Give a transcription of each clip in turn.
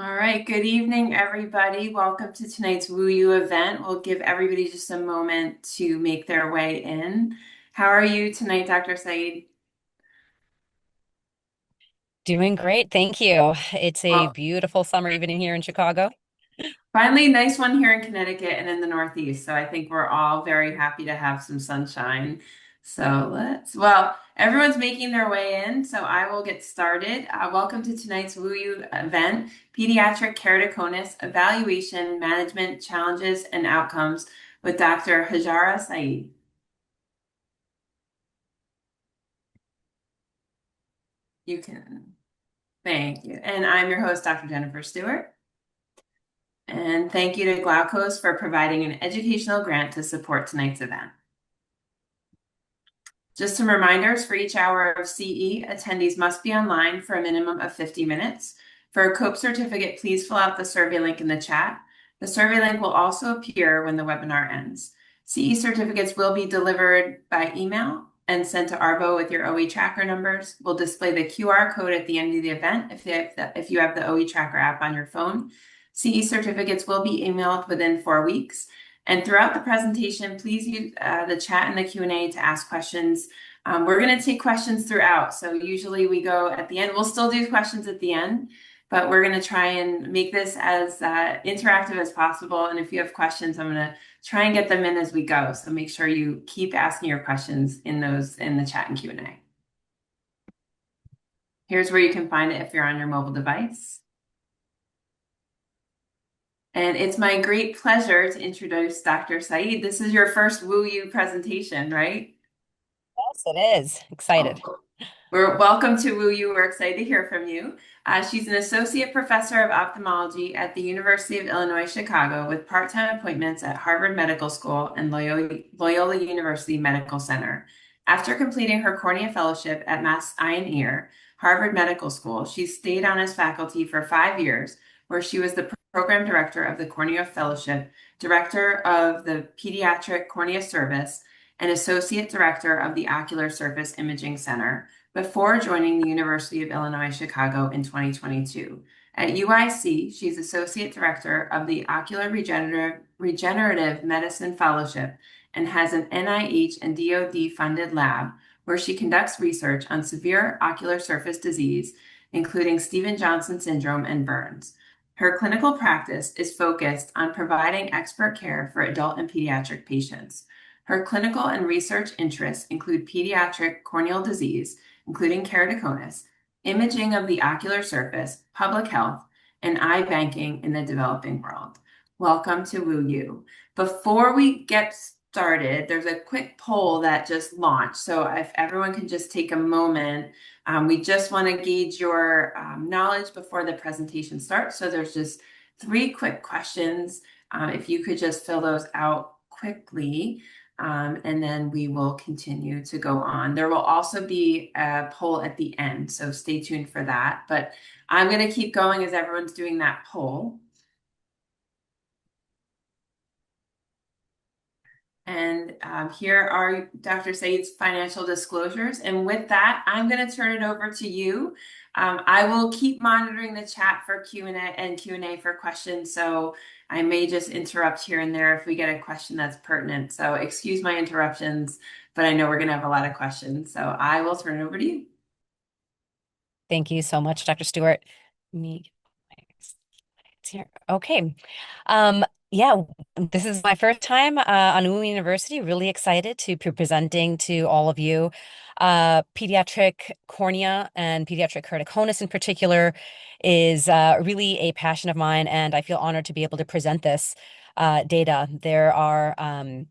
All right, good evening, everybody. Welcome to tonight's Woo You event. We'll give everybody just a moment to make their way in. How are you tonight, Dr. Saeed? Doing great, thank you. It's a Well, beautiful summer evening here in Chicago. finally, nice one here in Connecticut and in the Northeast. So I think we're all very happy to have some sunshine. Everyone's making their way in, so I will get started. Welcome to tonight's Woo You event, Pediatric Keratoconus Evaluation, Management, Challenges, and Outcomes with Dr. Hajara Saeed. You can, thank you. And I'm your host, Dr. Jennifer Stewart. And thank you to Glaukos for providing an educational grant to support tonight's event. Just some reminders for each hour of CE, attendees must be online for a minimum of 50 minutes. For a COPE certificate, please fill out the survey link in the chat. The survey link will also appear when the webinar ends. CE certificates will be delivered by email and sent to ARVO with your OE tracker numbers. We'll display the QR code at the end of the event if you have the OE tracker app on your phone. CE certificates will be emailed within 4 weeks. And throughout the presentation, please use the chat and the Q&A to ask questions. We're going to take questions throughout. So usually we go at the end. We'll still do questions at the end, but we're going to try and make this as interactive as possible. And if you have questions, I'm going to try and get them in as we go. So make sure you keep asking your questions in the chat and Q&A. Here's where you can find it if you're on your mobile device. And it's my great pleasure to introduce Dr. Saeed. This is your first Woo You presentation, right? Yes, it is. Excited. Oh, we're welcome to Woo You. We're excited to hear from you. She's an associate professor of ophthalmology at the University of Illinois, Chicago, with part-time appointments at Harvard Medical School and Loyola University Medical Center. After completing her cornea fellowship at Mass Eye and Ear, Harvard Medical School, she stayed on as faculty for 5 years, where she was the program director of the Cornea Fellowship, director of the Pediatric Cornea Service, and associate director of the Ocular Surface Imaging Center before joining the University of Illinois Chicago in 2022. At UIC, she's associate director of the Ocular Regenerative Medicine Fellowship and has an NIH and DoD funded lab where she conducts research on severe ocular surface disease, including Stevens-Johnson syndrome and burns. Her clinical practice is focused on providing expert care for adult and pediatric patients. Her clinical and research interests include pediatric corneal disease, including keratoconus, imaging of the ocular surface, public health, and eye banking in the developing world. Welcome to Woo You. Before we get started, there's a quick poll that just launched. So if everyone can just take a moment, we just want to gauge your knowledge before the presentation starts. So there's just 3 quick questions. If you could just fill those out quickly. And then we will continue to go on. There will also be a poll at the end, so stay tuned for that. But I'm going to keep going as everyone's doing that poll. And here are Dr. Said's financial disclosures. And with that, I'm going to turn it over to you. I will keep monitoring the chat for Q&A for questions. So I may just interrupt here and there if we get a question that's pertinent. So excuse my interruptions, but I know we're going to have a lot of questions. So I will turn it over to you. Thank you so much, Dr. Stewart. Me, it's here. Okay. Um, yeah, this is my first time on UM University. Really excited to be presenting to all of you. Pediatric cornea and pediatric keratoconus in particular is really a passion of mine, and I feel honored to be able to present this data. There are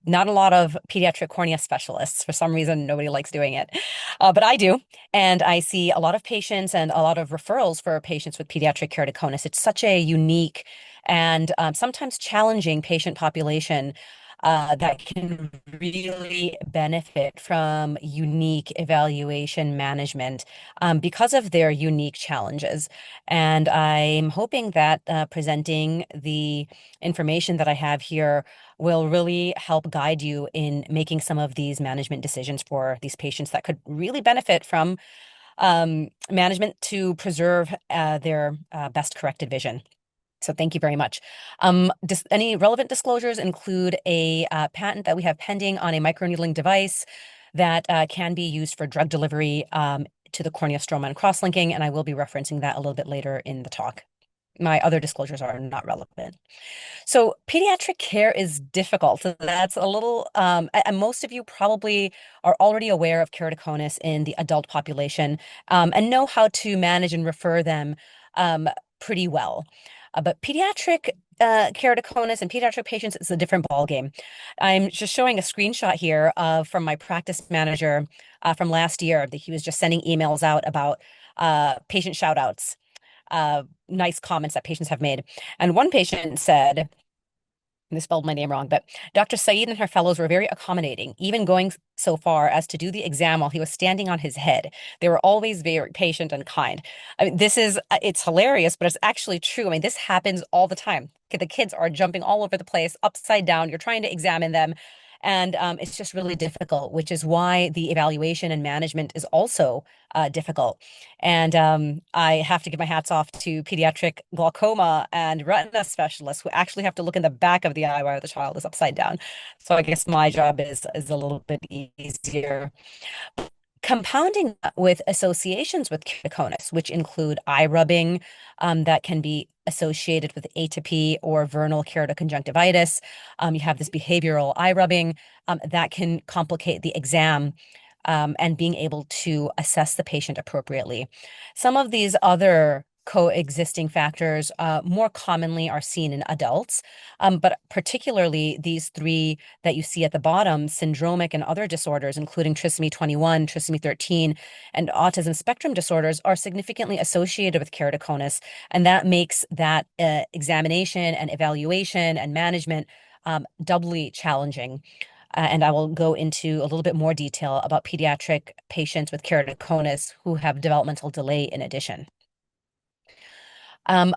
not a lot of pediatric cornea specialists. For some reason, nobody likes doing it, but I do. And I see a lot of patients and a lot of referrals for patients with pediatric keratoconus. It's such a unique and sometimes challenging patient population that can really benefit from unique evaluation management because of their unique challenges. And I'm hoping that presenting the information that I have here will really help guide you in making some of these management decisions for these patients that could really benefit from management to preserve their best corrected vision. So thank you very much. Any relevant disclosures include a patent that we have pending on a microneedling device that can be used for drug delivery to the cornea, stroma, and cross-linking, and I will be referencing that a little bit later in the talk. My other disclosures are not relevant. So pediatric care is difficult. So that's a little, and most of you probably are already aware of keratoconus in the adult population, and know how to manage and refer them pretty well. But pediatric keratoconus and pediatric patients is a different ballgame. I'm just showing a screenshot here from my practice manager from last year that he was just sending emails out about patient shout outs, nice comments that patients have made. And one patient said, they spelled my name wrong, but Dr. Saeed and her fellows were very accommodating, even going so far as to do the exam while he was standing on his head. They were always very patient and kind. I mean, it's hilarious, but it's actually true. I mean, this happens all the time. The kids are jumping all over the place, upside down. You're trying to examine them. And it's just really difficult, which is why the evaluation and management is also difficult. And I have to give my hats off to pediatric glaucoma and retina specialists who actually have to look in the back of the eye while the child is upside down. So I guess my job is a little bit easier. Compounding that with associations with keratoconus, which include eye rubbing, that can be associated with atopy or vernal keratoconjunctivitis. You have this behavioral eye rubbing that can complicate the exam and being able to assess the patient appropriately. Some of these other coexisting factors more commonly are seen in adults, but particularly these three that you see at the bottom, syndromic and other disorders, including trisomy 21, trisomy 13, and autism spectrum disorders, are significantly associated with keratoconus, and that makes that examination and evaluation and management doubly challenging. And I will go into a little bit more detail about pediatric patients with keratoconus who have developmental delay in addition.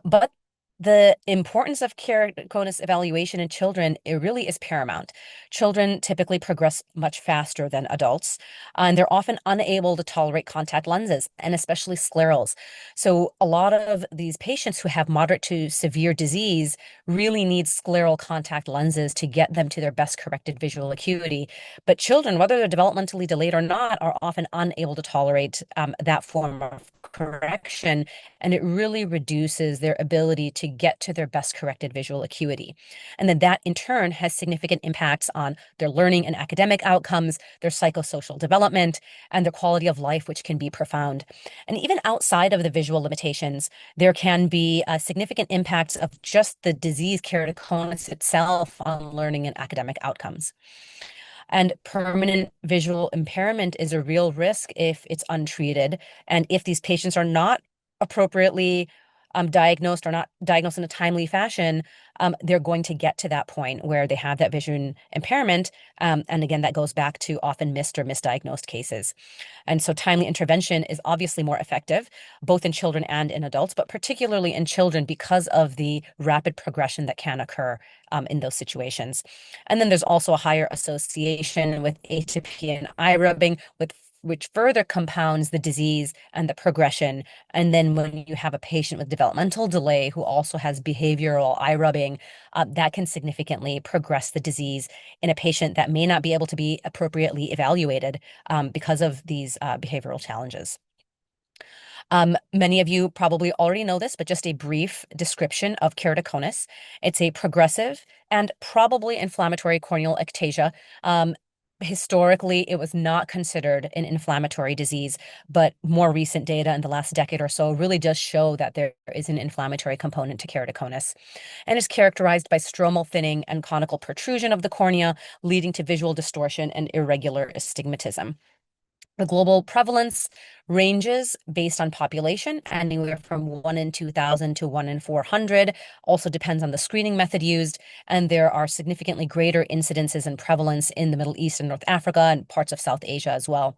But the importance of keratoconus evaluation in children, it really is paramount. Children typically progress much faster than adults, and they're often unable to tolerate contact lenses, and especially sclerals. So a lot of these patients who have moderate to severe disease really need scleral contact lenses to get them to their best corrected visual acuity. But children, whether they're developmentally delayed or not, are often unable to tolerate that form of correction, and it really reduces their ability to get to their best corrected visual acuity. And then that in turn has significant impacts on their learning and academic outcomes, their psychosocial development, and their quality of life, which can be profound. And even outside of the visual limitations, there can be significant impacts of just the disease keratoconus itself on learning and academic outcomes. And permanent visual impairment is a real risk if it's untreated. And if these patients are not appropriately diagnosed or not diagnosed in a timely fashion, they're going to get to that point where they have that vision impairment. And again, that goes back to often missed or misdiagnosed cases. And so timely intervention is obviously more effective, both in children and in adults, but particularly in children because of the rapid progression that can occur in those situations. And then there's also a higher association with atopy and eye rubbing, which further compounds the disease and the progression. And then when you have a patient with developmental delay who also has behavioral eye rubbing, that can significantly progress the disease in a patient that may not be able to be appropriately evaluated because of these behavioral challenges. Many of you probably already know this, but just a brief description of keratoconus. It's a progressive and probably inflammatory corneal ectasia. Historically, it was not considered an inflammatory disease, but more recent data in the last decade or so really does show that there is an inflammatory component to keratoconus, and is characterized by stromal thinning and conical protrusion of the cornea, leading to visual distortion and irregular astigmatism. The global prevalence ranges based on population, anywhere from 1 in 2,000 to 1 in 400. Also depends on the screening method used, and there are significantly greater incidences and prevalence in the Middle East and North Africa and parts of South Asia as well.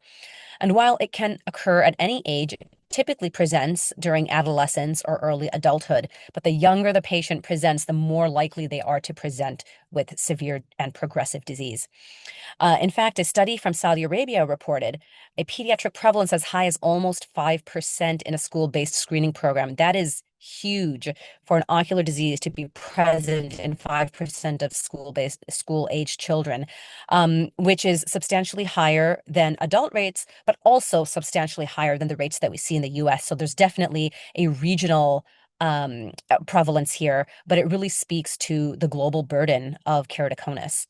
And while it can occur at any age, it typically presents during adolescence or early adulthood. But the younger the patient presents, the more likely they are to present with severe and progressive disease. In fact, a study from Saudi Arabia reported a pediatric prevalence as high as almost 5% in a school-based screening program. That is huge for an ocular disease to be present in 5% of school-age children, which is substantially higher than adult rates, but also substantially higher than the rates that we see in the US. So there's definitely a regional prevalence here, but it really speaks to the global burden of keratoconus.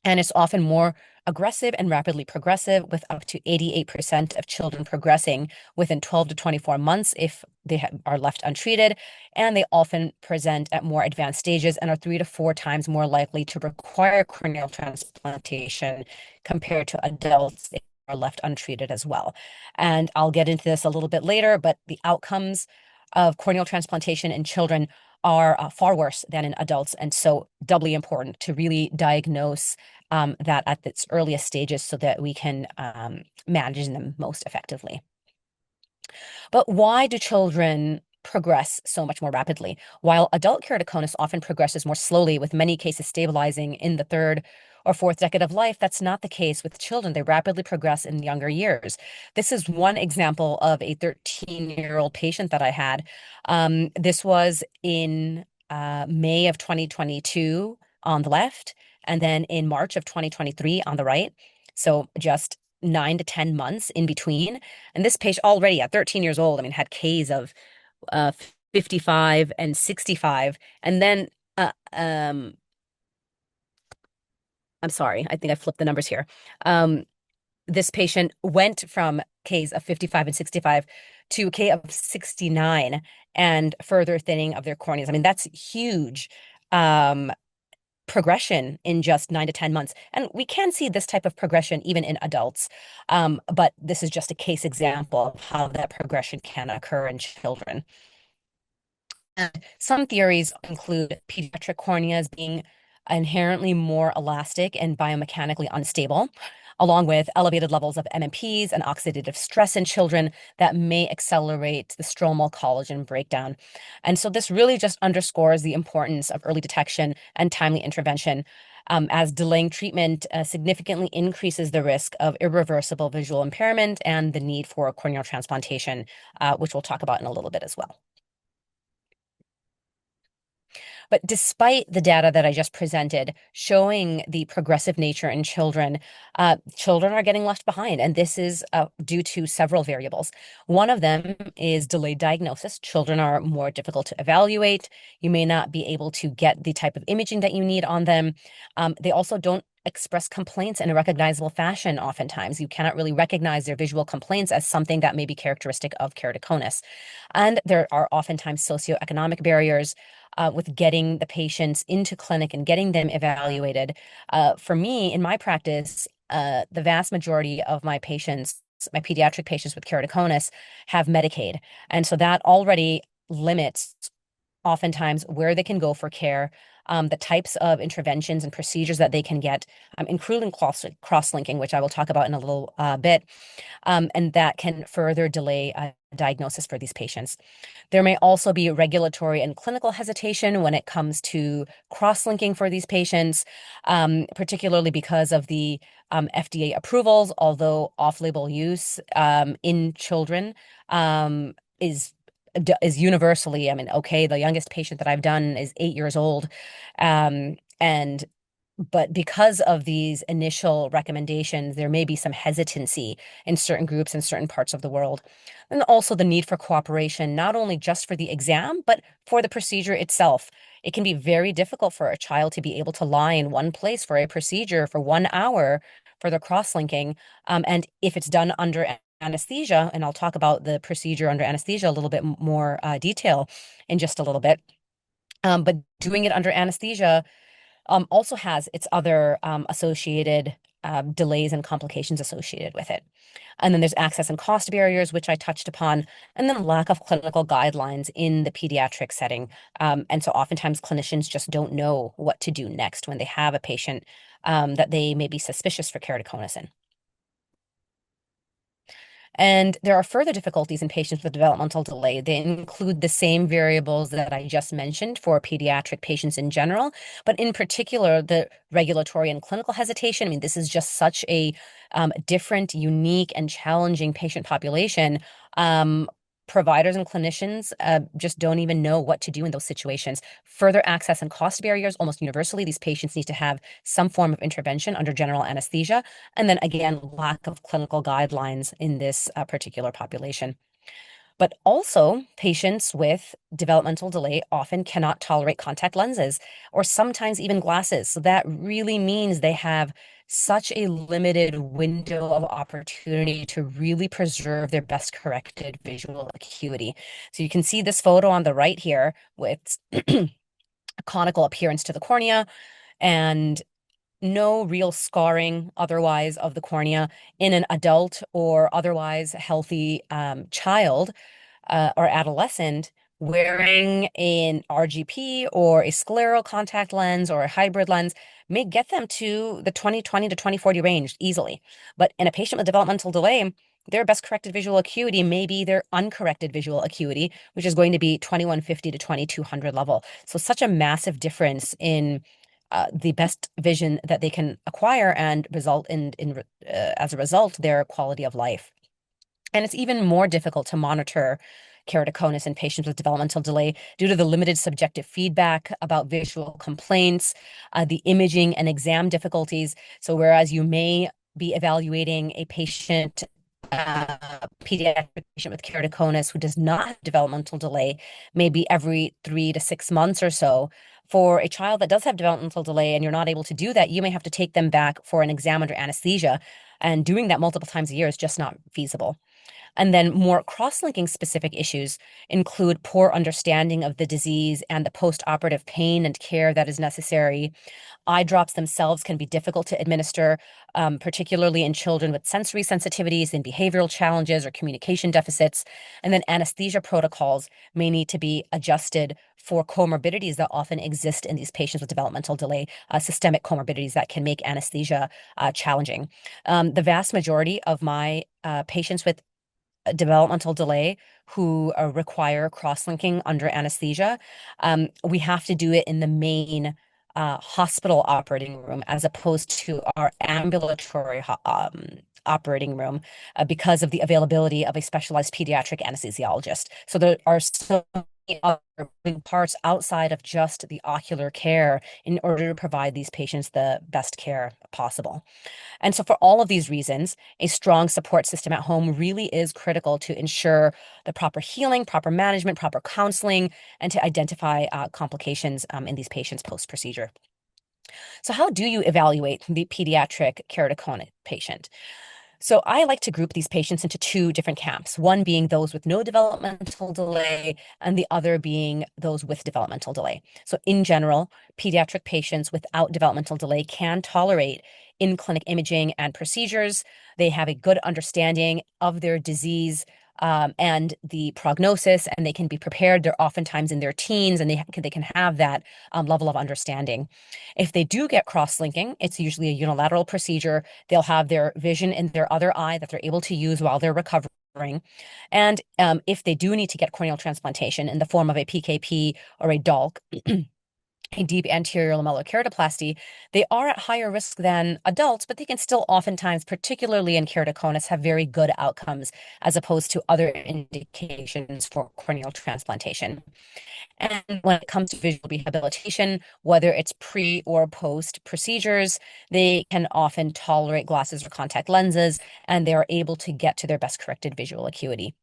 And it's often more aggressive and rapidly progressive, with up to 88% of children progressing within 12 to 24 months if they are left untreated. And they often present at more advanced stages and are 3 to 4 times more likely to require corneal transplantation compared to adults if they are left untreated as well. And I'll get into this a little bit later, but the outcomes of corneal transplantation in children are far worse than in adults. And so doubly important to really diagnose that at its earliest stages so that we can manage them most effectively. But why do children progress so much more rapidly? While adult keratoconus often progresses more slowly, with many cases stabilizing in the third or fourth decade of life, that's not the case with children. They rapidly progress in younger years. This is one example of a 13-year-old patient that I had. This was in May of 2022 on the left, and then in March of 2023 on the right. So just 9 to 10 months in between. And this patient already at 13 years old, I mean, had Ks of uh, 55 and 65. And then, I'm sorry, I think I flipped the numbers here. This patient went from Ks of 55 and 65 to K of 69 and further thinning of their corneas. I mean, that's huge. Progression in just 9 to 10 months. And we can see this type of progression even in adults. But this is just a case example of how that progression can occur in children. And some theories include pediatric corneas being inherently more elastic and biomechanically unstable, along with elevated levels of MMPs and oxidative stress in children that may accelerate the stromal collagen breakdown. And so this really just underscores the importance of early detection and timely intervention, as delaying treatment significantly increases the risk of irreversible visual impairment and the need for corneal transplantation, which we'll talk about in a little bit as well. But despite the data that I just presented showing the progressive nature in children, children are getting left behind. And this is due to several variables. One of them is delayed diagnosis. Children are more difficult to evaluate. You may not be able to get the type of imaging that you need on them. They also don't express complaints in a recognizable fashion oftentimes. You cannot really recognize their visual complaints as something that may be characteristic of keratoconus. And there are oftentimes socioeconomic barriers with getting the patients into clinic and getting them evaluated. For me, in my practice, the vast majority of my patients, my pediatric patients with keratoconus, have Medicaid. And so that already limits oftentimes where they can go for care, the types of interventions and procedures that they can get, including cross-linking, which I will talk about in a little bit, and that can further delay diagnosis for these patients. There may also be regulatory and clinical hesitation when it comes to cross-linking for these patients, particularly because of the FDA approvals, although off-label use in children is universally, I mean, okay, the youngest patient that I've done is 8 years old. And but because of these initial recommendations, there may be some hesitancy in certain groups in certain parts of the world. And also the need for cooperation, not only just for the exam, but for the procedure itself. It can be very difficult for a child to be able to lie in one place for a procedure for 1 hour for the cross-linking. And if it's done under anesthesia, and I'll talk about the procedure under anesthesia a little bit more detail in just a little bit. But doing it under anesthesia also has its other associated delays and complications associated with it. And then there's access and cost barriers, which I touched upon, and then lack of clinical guidelines in the pediatric setting. And so oftentimes clinicians just don't know what to do next when they have a patient that they may be suspicious for keratoconus in. And there are further difficulties in patients with developmental delay. They include the same variables that I just mentioned for pediatric patients in general, but in particular, the regulatory and clinical hesitation. I mean, this is just such a different, unique, and challenging patient population. providers and clinicians just don't even know what to do in those situations. Further access and cost barriers, almost universally, these patients need to have some form of intervention under general anesthesia. And then again, lack of clinical guidelines in this particular population. But also, patients with developmental delay often cannot tolerate contact lenses or sometimes even glasses. So that really means they have such a limited window of opportunity to really preserve their best corrected visual acuity. So you can see this photo on the right here with a conical appearance to the cornea and no real scarring otherwise of the cornea in an adult or otherwise healthy child or adolescent wearing an RGP or a scleral contact lens or a hybrid lens may get them to the 20/20 to 20/40 range easily. But in a patient with developmental delay, their best corrected visual acuity may be their uncorrected visual acuity, which is going to be 2150 to 2200 level. So such a massive difference in the best vision that they can acquire and result in as a result, their quality of life. And it's even more difficult to monitor keratoconus in patients with developmental delay due to the limited subjective feedback about visual complaints, the imaging and exam difficulties. So, whereas you may be evaluating a patient, pediatric patient with keratoconus who does not have developmental delay, maybe every 3 to 6 months or so. For a child that does have developmental delay and you're not able to do that, you may have to take them back for an exam under anesthesia. And doing that multiple times a year is just not feasible. And then more cross-linking specific issues include poor understanding of the disease and the post-operative pain and care that is necessary. Eye drops themselves can be difficult to administer, particularly in children with sensory sensitivities and behavioral challenges or communication deficits. And then anesthesia protocols may need to be adjusted for comorbidities that often exist in these patients with developmental delay, systemic comorbidities that can make anesthesia challenging. The vast majority of my patients with developmental delay who require cross-linking under anesthesia, we have to do it in the main hospital operating room as opposed to our ambulatory operating room because of the availability of a specialized pediatric anesthesiologist. So there are so many other moving parts outside of just the ocular care in order to provide these patients the best care possible. And so, for all of these reasons, a strong support system at home really is critical to ensure the proper healing, proper management, proper counseling, and to identify complications in these patients post-procedure. So, how do you evaluate the pediatric keratoconus patient? So I like to group these patients into two different camps, one being those with no developmental delay and the other being those with developmental delay. So in general, pediatric patients without developmental delay can tolerate in-clinic imaging and procedures. They have a good understanding of their disease and the prognosis, and they can be prepared. They're oftentimes in their teens, and they can have that level of understanding. If they do get cross-linking, it's usually a unilateral procedure. They'll have their vision in their other eye that they're able to use while they're recovering. And if they do need to get corneal transplantation in the form of a PKP or a DALK, a deep anterior lamellar keratoplasty, they are at higher risk than adults, but they can still oftentimes, particularly in keratoconus, have very good outcomes as opposed to other indications for corneal transplantation. And when it comes to visual rehabilitation, whether it's pre or post procedures, they can often tolerate glasses or contact lenses, and they are able to get to their best corrected visual acuity.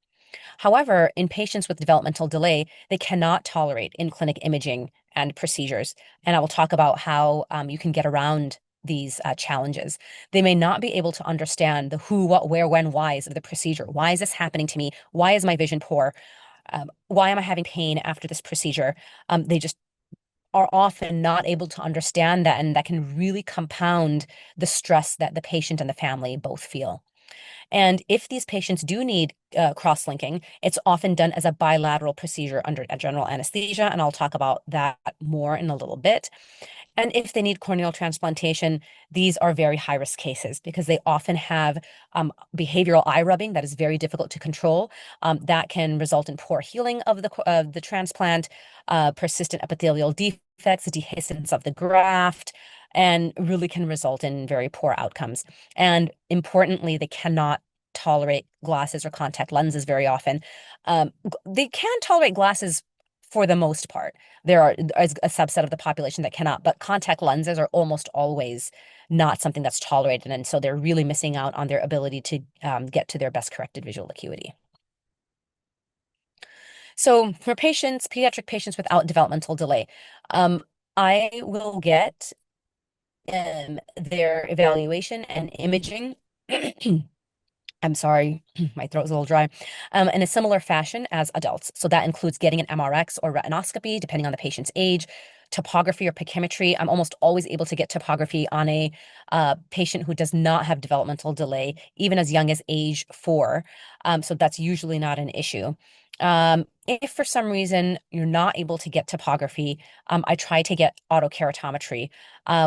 However, in patients with developmental delay, they cannot tolerate in-clinic imaging and procedures. And I will talk about how you can get around these challenges. They may not be able to understand the who, what, where, when, whys of the procedure. Why is this happening to me? Why is my vision poor? Why am I having pain after this procedure? They just are often not able to understand that, and that can really compound the stress that the patient and the family both feel. And if these patients do need cross-linking, it's often done as a bilateral procedure under a general anesthesia, and I'll talk about that more in a little bit. And if they need corneal transplantation, these are very high-risk cases because they often have behavioral eye rubbing that is very difficult to control. That can result in poor healing of the transplant, persistent epithelial defects, dehiscence of the graft, and really can result in very poor outcomes. And importantly, they cannot tolerate glasses or contact lenses very often. They can tolerate glasses for the most part. There are is a subset of the population that cannot, but contact lenses are almost always not something that's tolerated, and so they're really missing out on their ability to get to their best corrected visual acuity. So for patients, pediatric patients without developmental delay, I will get their evaluation and imaging. I'm sorry, my throat's a little dry. In a similar fashion as adults. So that includes getting an MRX or retinoscopy, depending on the patient's age, topography or pachymetry. I'm almost always able to get topography on a patient who does not have developmental delay, even as young as age 4. So that's usually not an issue. If for some reason you're not able to get topography, I try to get autokeratometry,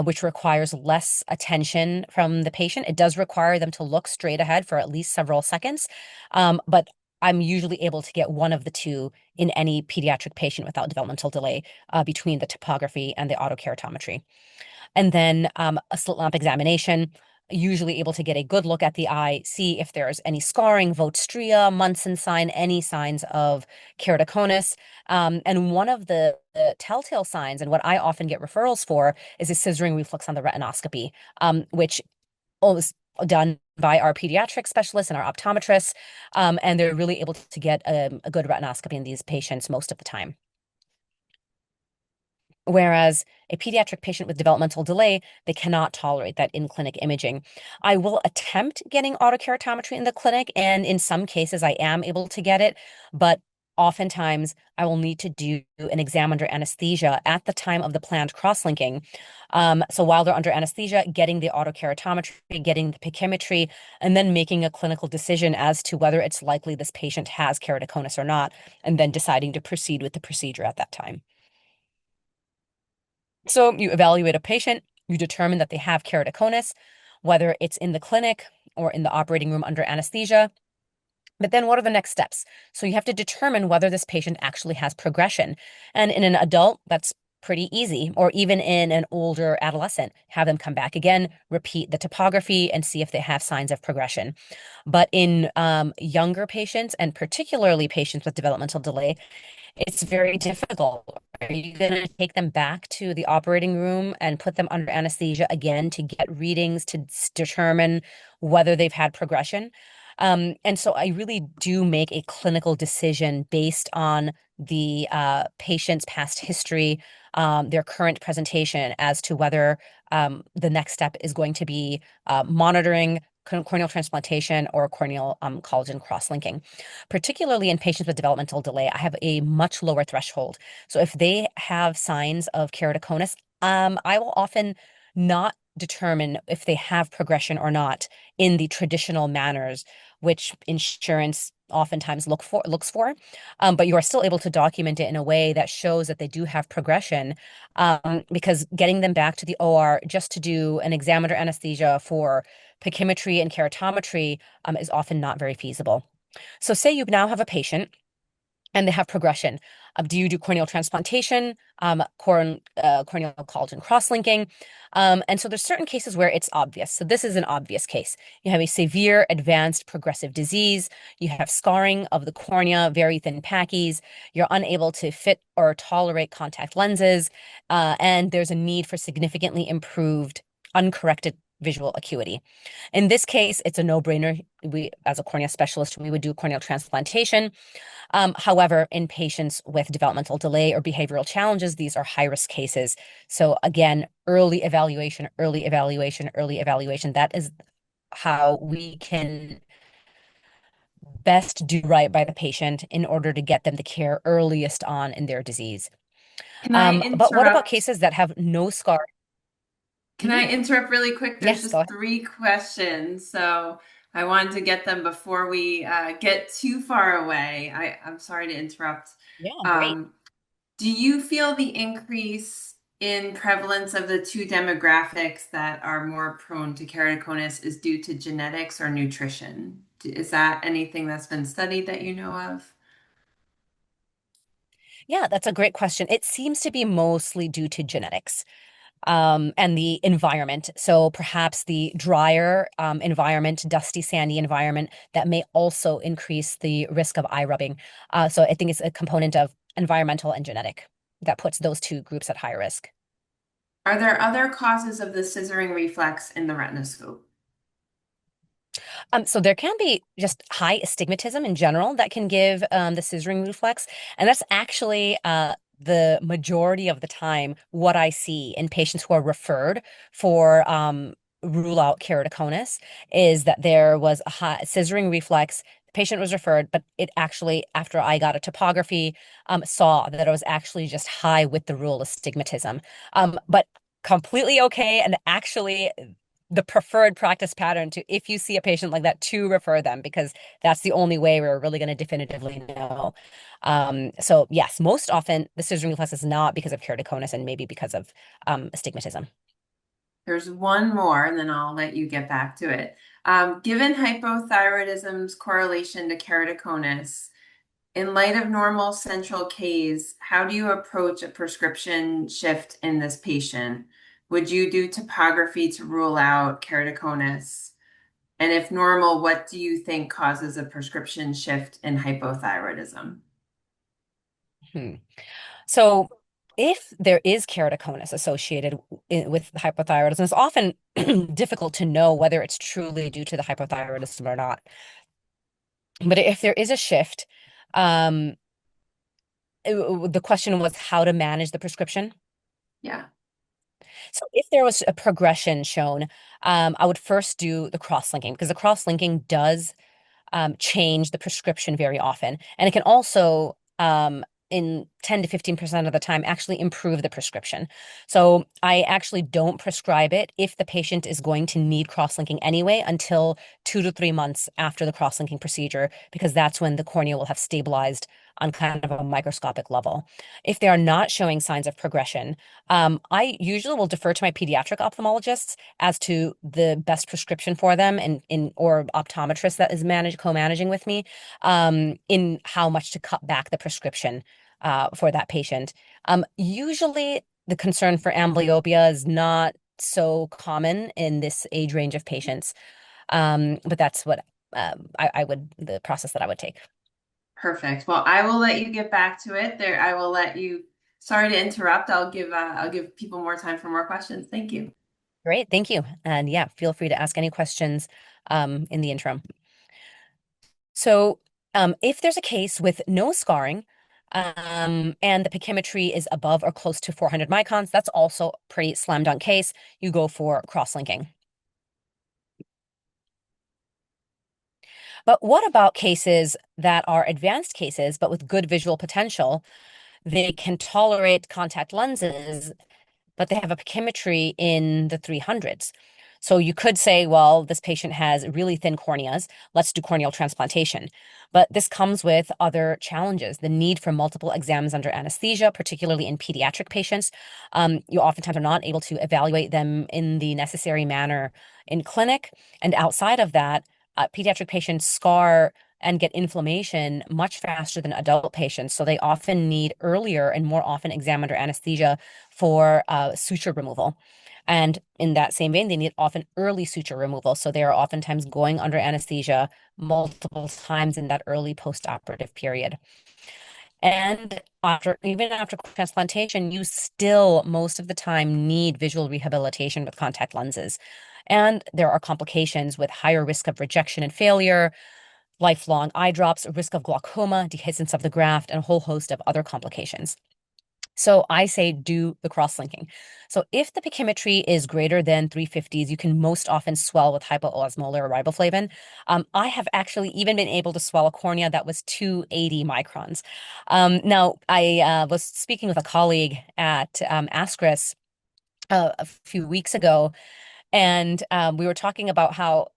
which requires less attention from the patient. It does require them to look straight ahead for at least several seconds, but I'm usually able to get one of the two in any pediatric patient without developmental delay between the topography and the autokeratometry. And then a slit lamp examination, usually able to get a good look at the eye, see if there's any scarring, Votstria, Munson sign, any signs of keratoconus. And one of the telltale signs, and what I often get referrals for, is a scissoring reflex on the retinoscopy, which is done by our pediatric specialists and our optometrists. And they're really able to get a good retinoscopy in these patients most of the time. Whereas a pediatric patient with developmental delay, they cannot tolerate that in-clinic imaging. I will attempt getting autokeratometry in the clinic, and in some cases I am able to get it, but oftentimes I will need to do an exam under anesthesia at the time of the planned cross-linking. So while they're under anesthesia, getting the autokeratometry, getting the pachymetry, and then making a clinical decision as to whether it's likely this patient has keratoconus or not, and then deciding to proceed with the procedure at that time. So you evaluate a patient, you determine that they have keratoconus, whether it's in the clinic or in the operating room under anesthesia. But then what are the next steps? So you have to determine whether this patient actually has progression. And in an adult, that's pretty easy, or even in an older adolescent, have them come back again, repeat the topography, and see if they have signs of progression. But in younger patients, and particularly patients with developmental delay, it's very difficult. Are you going to take them back to the operating room and put them under anesthesia again to get readings to determine whether they've had progression? And so I really do make a clinical decision based on the patient's past history, their current presentation, as to whether the next step is going to be monitoring corneal transplantation or corneal collagen cross-linking. Particularly in patients with developmental delay, I have a much lower threshold. So if they have signs of keratoconus, I will often not determine if they have progression or not in the traditional manners which insurance oftentimes looks for. But you are still able to document it in a way that shows that they do have progression, because getting them back to the OR just to do an exam under anesthesia for pachymetry and keratometry is often not very feasible. So say you now have a patient and they have progression. Do you do corneal transplantation, corneal collagen cross-linking? And so there's certain cases where it's obvious. So this is an obvious case. You have a severe advanced progressive disease. You have scarring of the cornea, very thin packies. You're unable to fit or tolerate contact lenses. And there's a need for significantly improved, uncorrected visual acuity. In this case, it's a no-brainer. We, as a cornea specialist, we would do corneal transplantation. However, in patients with developmental delay or behavioral challenges, these are high-risk cases. So again, early evaluation, early evaluation, early evaluation. That is how we can best do right by the patient in order to get them the care earliest on in their disease. Can I But what about interrupt? cases that have no scar? Can Mhm. I interrupt really quick? There's Yes, go just ahead. three questions, so I wanted to get them before we get too far away. I'm sorry to interrupt. Yeah, great. Um, do you feel the increase in prevalence of the two demographics that are more prone to keratoconus is due to genetics or nutrition? Is that anything that's been studied that you know of? Yeah, that's a great question. It seems to be mostly due to genetics. and the environment. So perhaps the drier environment, dusty, sandy environment, that may also increase the risk of eye rubbing. So I think it's a component of environmental and genetic that puts those two groups at high risk. Are there other causes of the scissoring reflex in the retinoscope? So there can be just high astigmatism in general that can give the scissoring reflex, and that's actually the majority of the time what I see in patients who are referred for rule out keratoconus is that there was a high scissoring reflex. The patient was referred, but it actually, after I got a topography, saw that it was actually just high with the rule astigmatism. But completely okay, and actually the preferred practice pattern to, if you see a patient like that, to refer them because that's the only way we're really going to definitively know. So yes, most often the scissoring reflex is not because of keratoconus and maybe because of astigmatism. There's one more, and then I'll let you get back to it. Given hypothyroidism's correlation to keratoconus, in light of normal central Ks, how do you approach a prescription shift in this patient? Would you do topography to rule out keratoconus? And if normal, what do you think causes a prescription shift in hypothyroidism? Hmm. So if there is keratoconus associated with hypothyroidism, it's often difficult to know whether it's truly due to the hypothyroidism or not. But if there is a shift, um, the question was how to manage the prescription. Yeah. So if there was a progression shown, I would first do the cross-linking because the cross-linking does change the prescription very often. And it can also, in 10 to 15% of the time, actually improve the prescription. So I actually don't prescribe it if the patient is going to need cross-linking anyway until 2 to 3 months after the cross-linking procedure, because that's when the cornea will have stabilized on kind of a microscopic level. If they are not showing signs of progression, I usually will defer to my pediatric ophthalmologists as to the best prescription for them and in or optometrist that is co-managing with me in how much to cut back the prescription for that patient. Usually the concern for amblyopia is not so common in this age range of patients. But that's what I would the process that I would take. Perfect. Well, I will let you get back to it. There, I will let you. Sorry to interrupt. I'll give people more time for more questions. Thank you. Great, thank you. And yeah, feel free to ask any questions in the interim. So, if there's a case with no scarring, and the pachymetry is above or close to 400 microns, that's also a pretty slam dunk case. You go for cross-linking. But what about cases that are advanced cases, but with good visual potential? They can tolerate contact lenses, but they have a pachymetry in the 300s. So you could say, well, this patient has really thin corneas. Let's do corneal transplantation. But this comes with other challenges, the need for multiple exams under anesthesia, particularly in pediatric patients. You oftentimes are not able to evaluate them in the necessary manner in clinic. And outside of that, pediatric patients scar and get inflammation much faster than adult patients. So they often need earlier and more often exam under anesthesia for suture removal. And in that same vein, they need often early suture removal. So they are oftentimes going under anesthesia multiple times in that early postoperative period. And even after transplantation, you still most of the time need visual rehabilitation with contact lenses. And there are complications with higher risk of rejection and failure, lifelong eye drops, risk of glaucoma, dehiscence of the graft, and a whole host of other complications. So I say do the cross-linking. So if the pachymetry is greater than 350s, you can most often swell with hypoosmolar riboflavin. I have actually even been able to swell a cornea that was 280 microns. Now, I was speaking with a colleague at Ascris a few weeks ago, and we were talking about how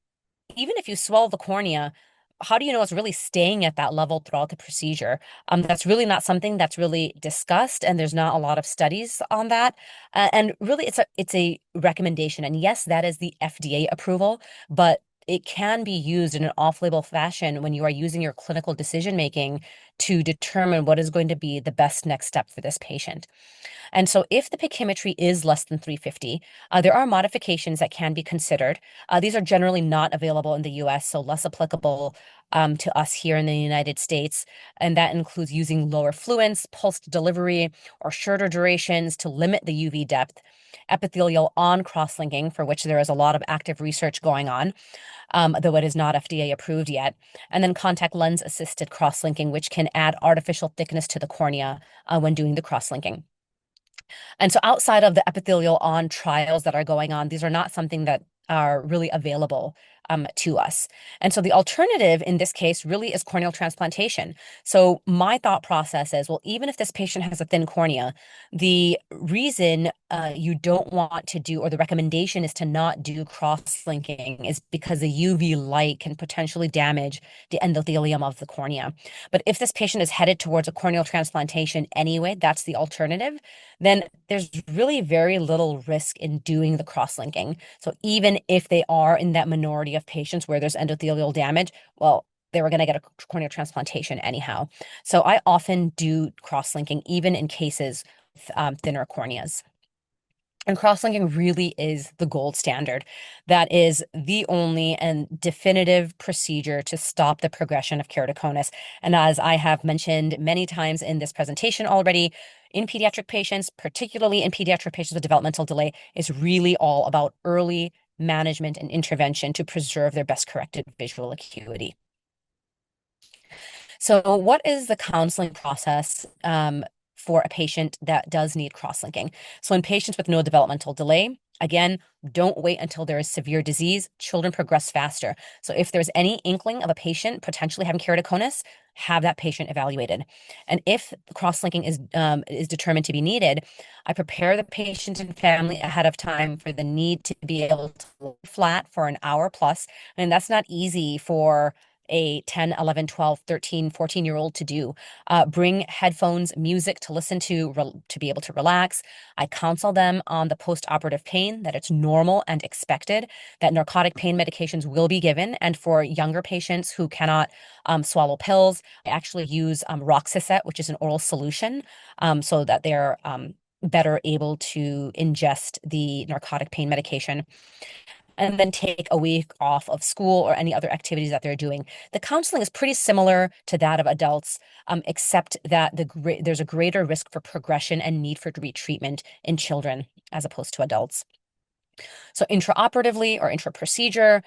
even if you swell the cornea, how do you know it's really staying at that level throughout the procedure? That's really not something that's really discussed, and there's not a lot of studies on that. And really, it's a recommendation. And yes, that is the FDA approval, but it can be used in an off-label fashion when you are using your clinical decision making to determine what is going to be the best next step for this patient. And so if the pachymetry is less than 350, there are modifications that can be considered. These are generally not available in the US, so less applicable to us here in the United States. And that includes using lower fluence, pulsed delivery, or shorter durations to limit the UV depth, epithelial on cross-linking, for which there is a lot of active research going on, though it is not FDA approved yet, and then contact lens assisted cross-linking, which can add artificial thickness to the cornea when doing the cross-linking. And so outside of the epithelial on trials that are going on, these are not something that are really available to us. And so the alternative in this case really is corneal transplantation. So my thought process is, well, even if this patient has a thin cornea, the reason you don't want to do, or the recommendation is to not do cross-linking, is because the UV light can potentially damage the endothelium of the cornea. But if this patient is headed towards a corneal transplantation anyway, that's the alternative, then there's really very little risk in doing the cross-linking. So even if they are in that minority of patients where there's endothelial damage, well, they were going to get a corneal transplantation anyhow. So I often do cross-linking even in cases with thinner corneas. And cross-linking really is the gold standard. That is the only and definitive procedure to stop the progression of keratoconus. And as I have mentioned many times in this presentation already, in pediatric patients, particularly in pediatric patients with developmental delay, is really all about early management and intervention to preserve their best corrected visual acuity. So what is the counseling process for a patient that does need cross-linking? So in patients with no developmental delay, again, don't wait until there is severe disease. Children progress faster. So if there's any inkling of a patient potentially having keratoconus, have that patient evaluated. And if cross-linking is determined to be needed, I prepare the patient and family ahead of time for the need to be able to lie flat for an hour plus. And that's not easy for a 10, 11, 12, 13, 14-year-old to do. Bring headphones, music to listen to be able to relax. I counsel them on the post-operative pain, that it's normal and expected, that narcotic pain medications will be given. And for younger patients who cannot swallow pills, I actually use Roxicet, which is an oral solution, so that they're better able to ingest the narcotic pain medication and then take a week off of school or any other activities that they're doing. The counseling is pretty similar to that of adults, except that there's a greater risk for progression and need for retreatment in children as opposed to adults. So intraoperatively or intra-procedure,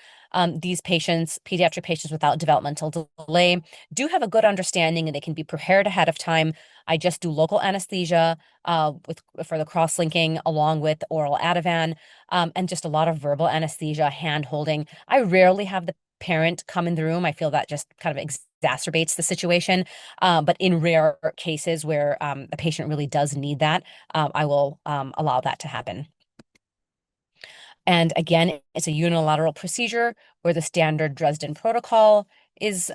these patients, pediatric patients without developmental delay, do have a good understanding and they can be prepared ahead of time. I just do local anesthesia for the cross-linking along with oral Ativan, and just a lot of verbal anesthesia, hand holding. I rarely have the parent come in the room. I feel that just kind of exacerbates the situation. But in rare cases where a patient really does need that, I will allow that to happen. And again, it's a unilateral procedure where the standard Dresden protocol is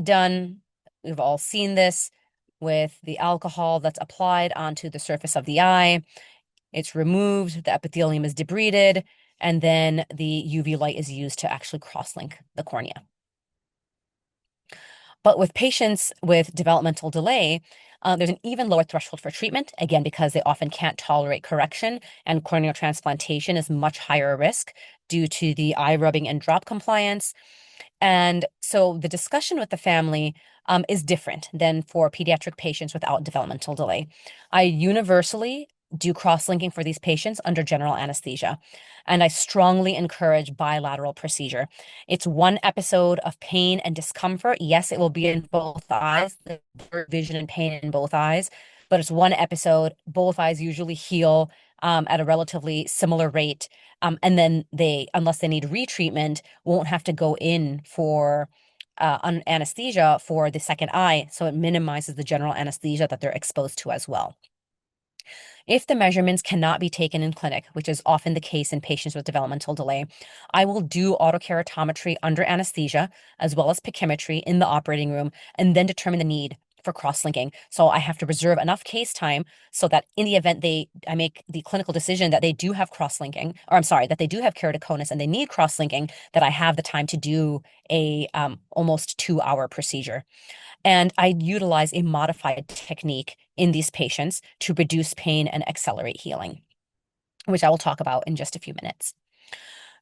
done. We've all seen this with the alcohol that's applied onto the surface of the eye. It's removed, the epithelium is debrided, and then the UV light is used to actually cross-link the cornea. But with patients with developmental delay, there's an even lower threshold for treatment, again, because they often can't tolerate correction, and corneal transplantation is much higher risk due to the eye rubbing and drop compliance. And so the discussion with the family is different than for pediatric patients without developmental delay. I universally do cross-linking for these patients under general anesthesia, and I strongly encourage bilateral procedure. It's one episode of pain and discomfort. Yes, it will be in both eyes, the vision and pain in both eyes, but it's one episode. Both eyes usually heal at a relatively similar rate. And then unless they need retreatment, won't have to go in for anesthesia for the second eye. So it minimizes the general anesthesia that they're exposed to as well. If the measurements cannot be taken in clinic, which is often the case in patients with developmental delay, I will do autokeratometry under anesthesia, as well as pachymetry in the operating room, and then determine the need for cross-linking. So I have to reserve enough case time so that in the event I make the clinical decision that they do have cross-linking, or I'm sorry, that they do have keratoconus and they need cross-linking, that I have the time to do a almost 2-hour procedure. And I utilize a modified technique in these patients to reduce pain and accelerate healing, which I will talk about in just a few minutes.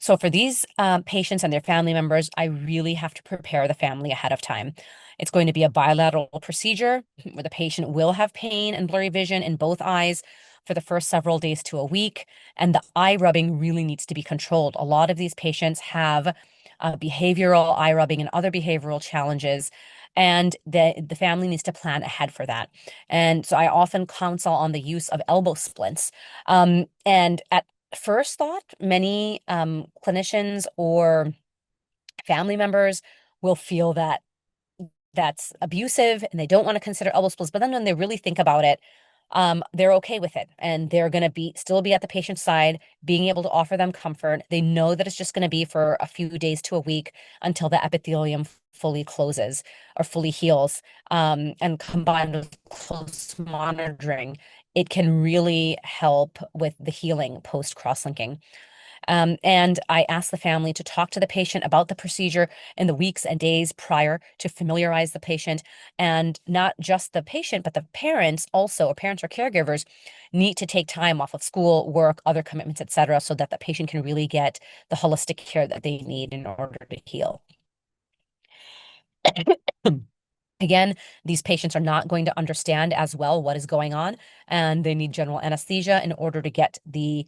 So for these patients and their family members, I really have to prepare the family ahead of time. It's going to be a bilateral procedure where the patient will have pain and blurry vision in both eyes for the first several days to a week, and the eye rubbing really needs to be controlled. A lot of these patients have behavioral eye rubbing and other behavioral challenges, and the family needs to plan ahead for that. And so I often counsel on the use of elbow splints. And at first thought, many clinicians or family members will feel that that's abusive and they don't want to consider elbow splints. But then when they really think about it, they're okay with it, and they're going to still be at the patient's side, being able to offer them comfort. They know that it's just going to be for a few days to a week until the epithelium fully closes or fully heals. And combined with close monitoring, it can really help with the healing post cross-linking. And I asked the family to talk to the patient about the procedure in the weeks and days prior to familiarize the patient. And not just the patient, but the parents also, or parents or caregivers, need to take time off of school, work, other commitments, etc., so that the patient can really get the holistic care that they need in order to heal. Again, these patients are not going to understand as well what is going on, and they need general anesthesia in order to get the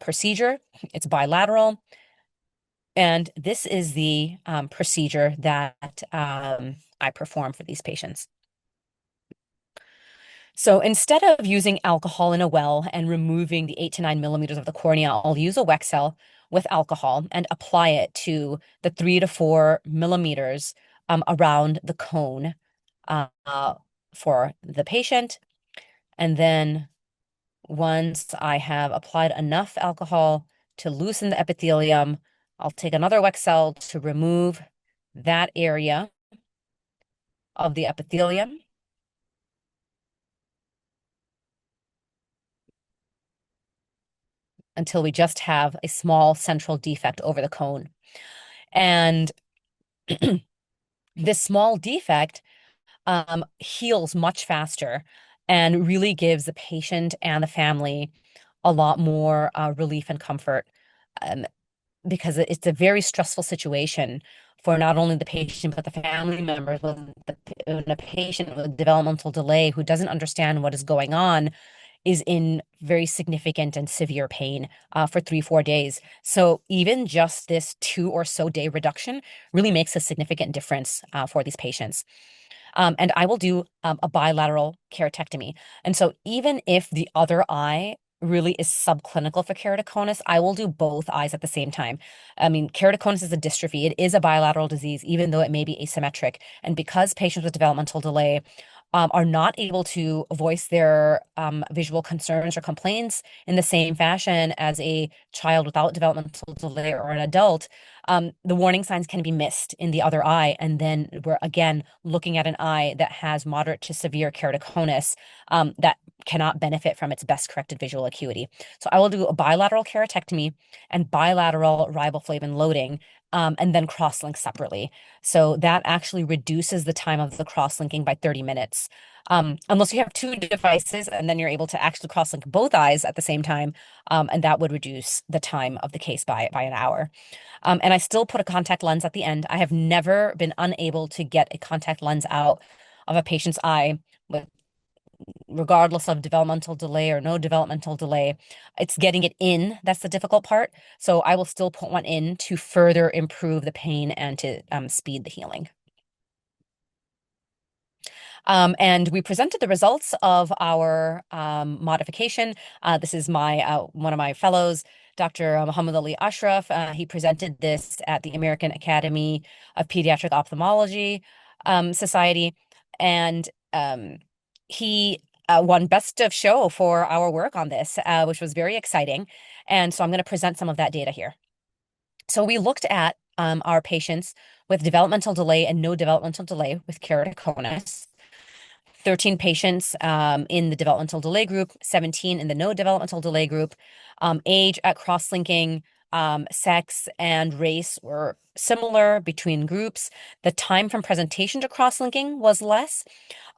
procedure. It's bilateral. And this is the procedure that I perform for these patients. So instead of using alcohol in a well and removing the 8 to 9 millimeters of the cornea, I'll use a Wexel with alcohol and apply it to the 3 to 4 millimeters around the cone uh, for the patient. And then once I have applied enough alcohol to loosen the epithelium, I'll take another Wexel to remove that area of the epithelium. Until we just have a small central defect over the cone. And this small defect heals much faster and really gives the patient and the family a lot more relief and comfort, because it's a very stressful situation for not only the patient but the family members. When a patient with developmental delay who doesn't understand what is going on is in very significant and severe pain for 3, 4 days. So even just this 2 or so day reduction really makes a significant difference for these patients. And I will do a bilateral keratectomy. And so even if the other eye really is subclinical for keratoconus, I will do both eyes at the same time. I mean, keratoconus is a dystrophy. It is a bilateral disease, even though it may be asymmetric. And because patients with developmental delay are not able to voice their visual concerns or complaints in the same fashion as a child without developmental delay or an adult, the warning signs can be missed in the other eye. And then we're again looking at an eye that has moderate to severe keratoconus that cannot benefit from its best corrected visual acuity. So I will do a bilateral keratectomy and bilateral riboflavin loading, and then cross-link separately. So that actually reduces the time of the cross-linking by 30 minutes. Unless you have two devices, and then you're able to actually cross-link both eyes at the same time, and that would reduce the time of the case by an hour. And I still put a contact lens at the end. I have never been unable to get a contact lens out of a patient's eye with regardless of developmental delay or no developmental delay. It's getting it in that's the difficult part. So I will still put one in to further improve the pain and to speed the healing. And we presented the results of our modification. This is my one of my fellows, Dr. Muhammad Ali Ashraf. He presented this at the American Academy of Pediatric Ophthalmology Society, and he won Best of Show for our work on this, which was very exciting. And so I'm going to present some of that data here. So we looked at our patients with developmental delay and no developmental delay with keratoconus. 13 patients in the developmental delay group, 17 in the no developmental delay group. Age at cross-linking, sex and race were similar between groups. The time from presentation to cross-linking was less,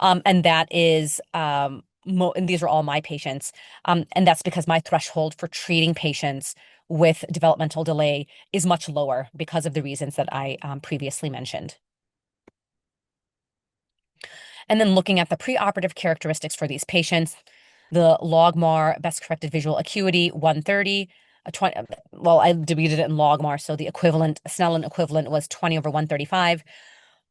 and that is and these are all my patients, and that's because my threshold for treating patients with developmental delay is much lower because of the reasons that I previously mentioned. And then looking at the preoperative characteristics for these patients, the logMAR best corrected visual acuity 130, a 20, well, I did it in logMAR, so the equivalent, Snellen equivalent was 20 over 135,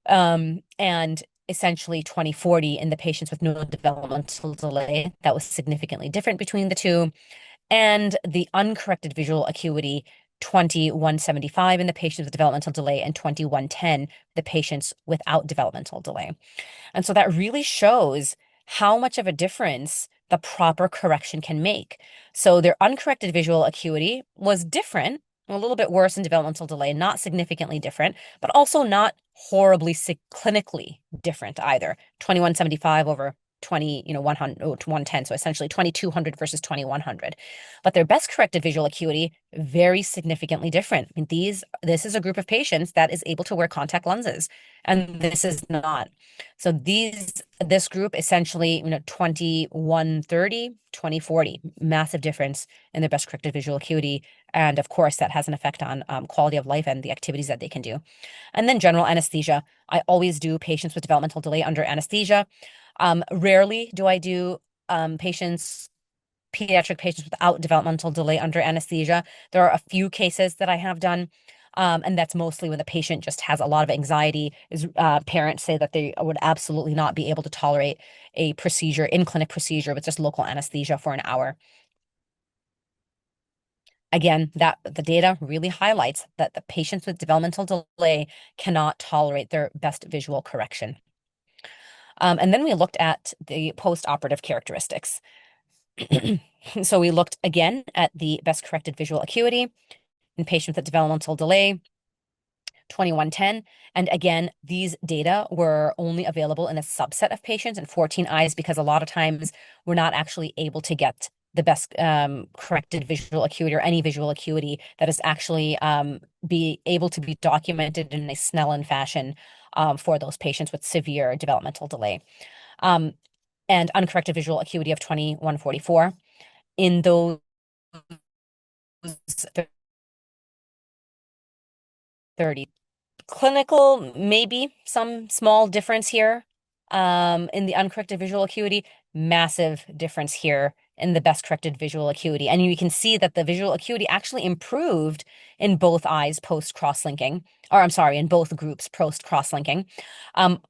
and essentially 20/40 in the patients with no developmental delay. That was significantly different between the two. And the uncorrected visual acuity 21/75 in the patients with developmental delay and 21/10 the patients without developmental delay. And so that really shows how much of a difference the proper correction can make. So their uncorrected visual acuity was different, a little bit worse in developmental delay, not significantly different, but also not horribly clinically different either. 21/75 over 20, 100 to 110, so essentially 2200 versus 2100. But their best corrected visual acuity, very significantly different. I mean, this is a group of patients that is able to wear contact lenses, and this is not. So this group essentially, 21/30, 20/40, massive difference in their best corrected visual acuity. And of course, that has an effect on quality of life and the activities that they can do. And then general anesthesia. I always do patients with developmental delay under anesthesia. Rarely do I do pediatric patients without developmental delay under anesthesia. There are a few cases that I have done. And that's mostly when the patient just has a lot of anxiety. Parents say that they would absolutely not be able to tolerate a procedure, in-clinic procedure with just local anesthesia for an hour. Again, the data really highlights that the patients with developmental delay cannot tolerate their best visual correction. And then we looked at the post-operative characteristics. So we looked again at the best corrected visual acuity in patients with developmental delay, 21/10. And again, these data were only available in a subset of patients and 14 eyes because a lot of times we're not actually able to get the best corrected visual acuity or any visual acuity that is actually be able to be documented in a Snellen fashion for those patients with severe developmental delay. And uncorrected visual acuity of 21/44. In those 30 clinical, maybe some small difference here in the uncorrected visual acuity, massive difference here in the best corrected visual acuity. And you can see that the visual acuity actually improved in both eyes post cross-linking, or I'm sorry, in both groups post cross-linking,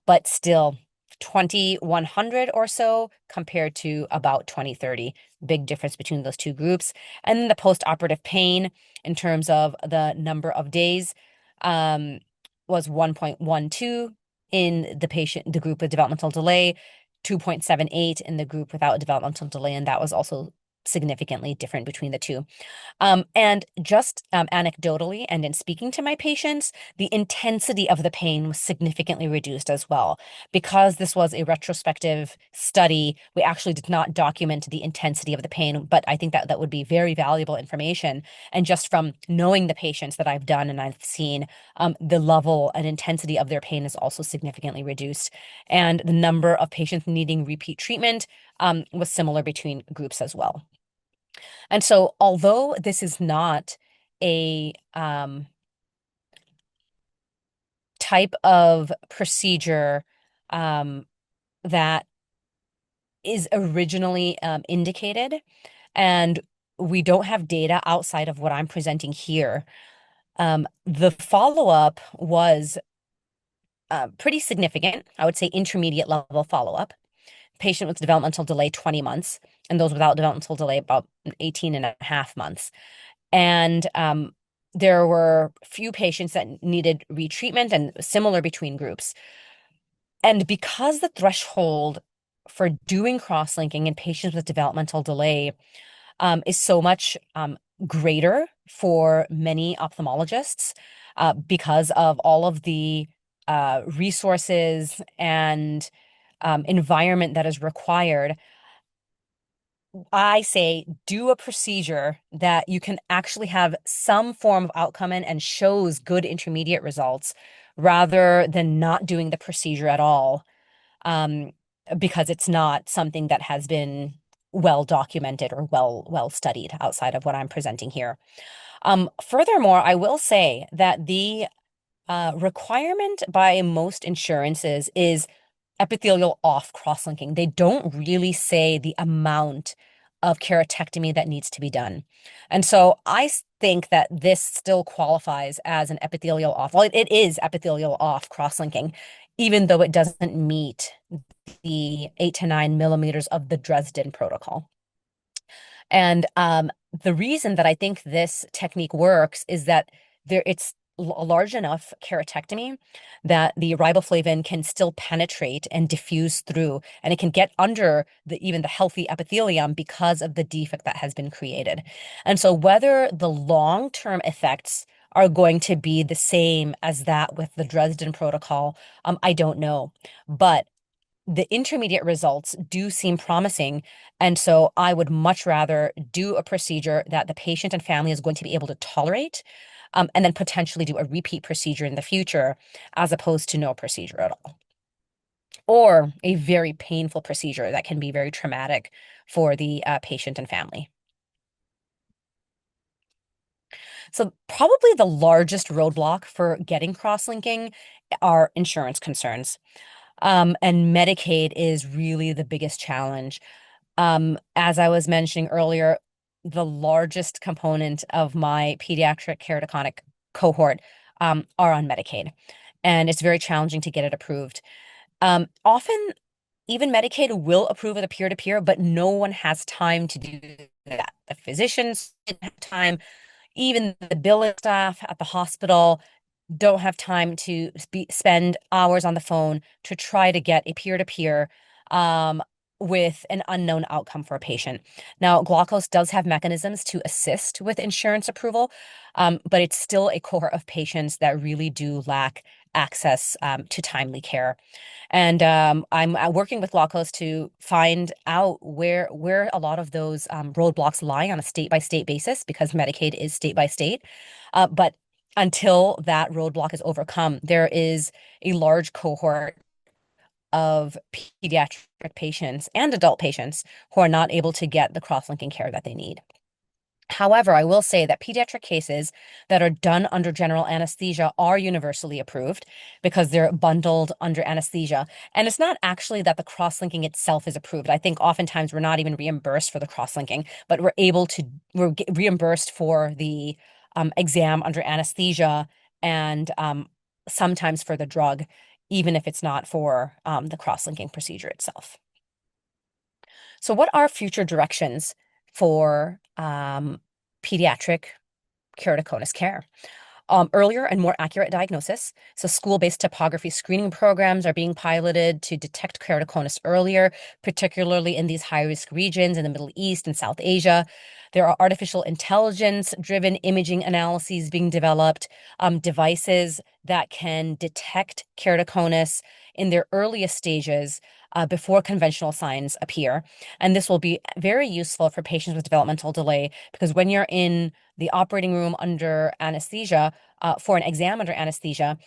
but still 2100 or so compared to about 20/30. Big difference between those two groups. And then the post-operative pain in terms of the number of days was 1.12 in the group with developmental delay, 2.78 in the group without developmental delay, and that was also significantly different between the two. And just anecdotally, and in speaking to my patients, the intensity of the pain was significantly reduced as well. Because this was a retrospective study, we actually did not document the intensity of the pain, but I think that would be very valuable information. And just from knowing the patients that I've done and I've seen, the level and intensity of their pain is also significantly reduced. And the number of patients needing repeat treatment was similar between groups as well. And so, although this is not a type of procedure that is originally indicated, and we don't have data outside of what I'm presenting here, the follow-up was pretty significant. I would say intermediate level follow-up. Patient with developmental delay, 20 months, and those without developmental delay, about 18 and a half months. And there were few patients that needed retreatment and similar between groups. And because the threshold for doing cross-linking in patients with developmental delay is so much greater for many ophthalmologists because of all of the resources and environment that is required, I say do a procedure that you can actually have some form of outcome in and shows good intermediate results rather than not doing the procedure at all, um, because it's not something that has been well documented or well studied outside of what I'm presenting here. Furthermore, I will say that the requirement by most insurances is epithelial off cross-linking. They don't really say the amount of keratectomy that needs to be done. And so think that this still qualifies as an epithelial off. Well, it is epithelial off cross-linking, even though it doesn't meet the 8 to 9 millimeters of the Dresden protocol. And the reason that I think this technique works is that it's a large enough keratectomy that the riboflavin can still penetrate and diffuse through, and it can get under even the healthy epithelium because of the defect that has been created. And so whether the long-term effects are going to be the same as that with the Dresden protocol, I don't know. But the intermediate results do seem promising. And so I would much rather do a procedure that the patient and family is going to be able to tolerate, and then potentially do a repeat procedure in the future, as opposed to no procedure at all. Or a very painful procedure that can be very traumatic for the patient and family. So probably the largest roadblock for getting cross-linking are insurance concerns. And Medicaid is really the biggest challenge. As I was mentioning earlier, the largest component of my pediatric keratoconic cohort are on Medicaid, and it's very challenging to get it approved. Often, even Medicaid will approve of the peer-to-peer, but no one has time to do that. The physicians didn't have time, even the billing staff at the hospital don't have time to spend hours on the phone to try to get a peer-to-peer with an unknown outcome for a patient. Now, Glaukos does have mechanisms to assist with insurance approval, but it's still a cohort of patients that really do lack access to timely care. And I'm working with Glaukos to find out where a lot of those roadblocks lie on a state by state basis, because Medicaid is state by state. But until that roadblock is overcome, there is a large cohort of pediatric patients and adult patients who are not able to get the cross-linking care that they need. However, I will say that pediatric cases that are done under general anesthesia are universally approved because they're bundled under anesthesia. And it's not actually that the cross-linking itself is approved. I think oftentimes we're not even reimbursed for the cross-linking, but we're reimbursed for the exam under anesthesia and sometimes for the drug, even if it's not for the cross-linking procedure itself. So what are future directions for pediatric keratoconus care? Earlier and more accurate diagnosis. So school-based topography screening programs are being piloted to detect keratoconus earlier, particularly in these high-risk regions in the Middle East and South Asia. There are artificial intelligence-driven imaging analyses being developed, devices that can detect keratoconus in their earliest stages before conventional signs appear. And this will be very useful for patients with developmental delay, because when you're in the operating room under anesthesia for an exam under anesthesia,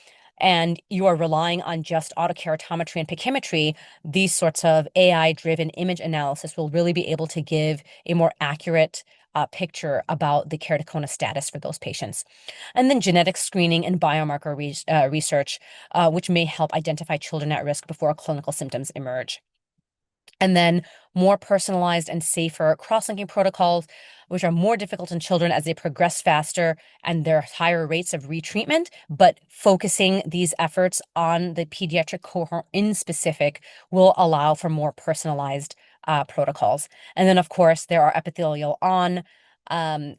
and you are relying on just autokeratometry and pachymetry, these sorts of AI-driven image analysis will really be able to give a more accurate picture about the keratoconus status for those patients. And then genetic screening and biomarker research, which may help identify children at risk before clinical symptoms emerge. And then more personalized and safer cross-linking protocols, which are more difficult in children as they progress faster and there are higher rates of retreatment, but focusing these efforts on the pediatric cohort in specific will allow for more personalized protocols. And then, of course, there are epithelial on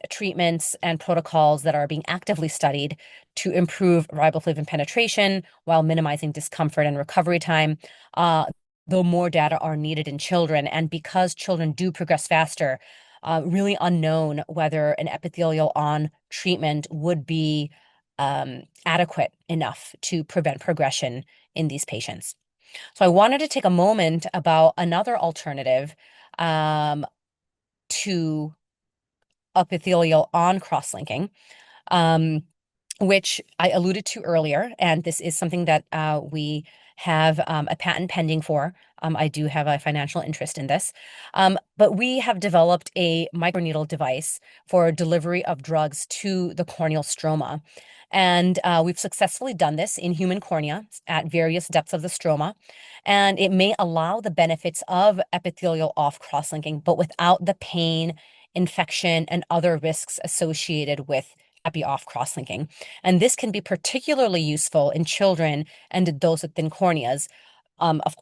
treatments and protocols that are being actively studied to improve riboflavin penetration while minimizing discomfort and recovery time. Though more data are needed in children. And because children do progress faster, really unknown whether an epithelial on treatment would be adequate enough to prevent progression in these patients. So I wanted to take a moment about another alternative um, to epithelial on cross-linking. Um, which I alluded to earlier, and this is something that we have a patent pending for. I do have a financial interest in this, but we have developed a microneedle device for delivery of drugs to the corneal stroma. And we've successfully done this in human cornea at various depths of the stroma. And it may allow the benefits of epithelial off cross-linking, but without the pain, infection, and other risks associated with epi off cross-linking. And this can be particularly useful in children and adults with thin corneas,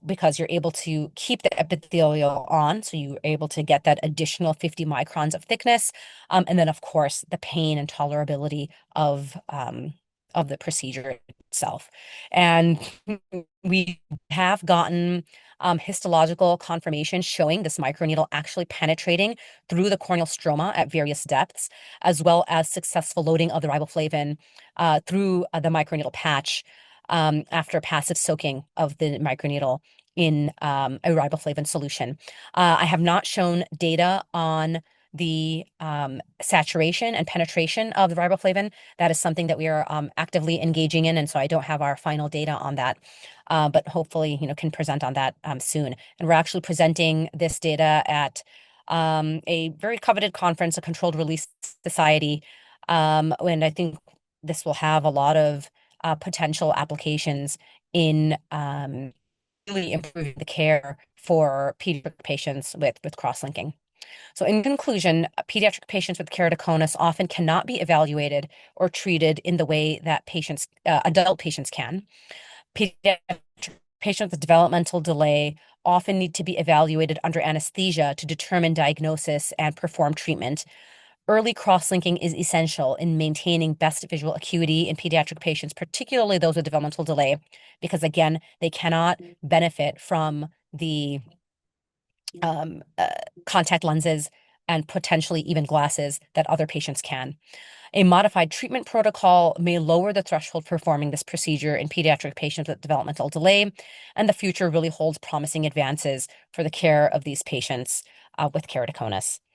because you're able to keep the epithelial on, so you're able to get that additional 50 microns of thickness, and then of course the pain and tolerability of the procedure itself. And we have gotten histological confirmation showing this microneedle actually penetrating through the corneal stroma at various depths, as well as successful loading of the riboflavin through the microneedle patch after passive soaking of the microneedle in a riboflavin solution. I have not shown data on the saturation and penetration of the riboflavin. That is something that we are actively engaging in, and so I don't have our final data on that. But hopefully, can present on that soon. And we're actually presenting this data at a very coveted conference, a controlled release society, and I think this will have a lot of potential applications in really improving the care for pediatric patients with cross-linking. So in conclusion, pediatric patients with keratoconus often cannot be evaluated or treated in the way that adult patients can. Pediatric patients with developmental delay often need to be evaluated under anesthesia to determine diagnosis and perform treatment. Early cross-linking is essential in maintaining best visual acuity in pediatric patients, particularly those with developmental delay, because again, they cannot benefit from the um, uh, contact lenses and potentially even glasses that other patients can. A modified treatment protocol may lower the threshold for performing this procedure in pediatric patients with developmental delay, and the future really holds promising advances for the care of these patients with keratoconus.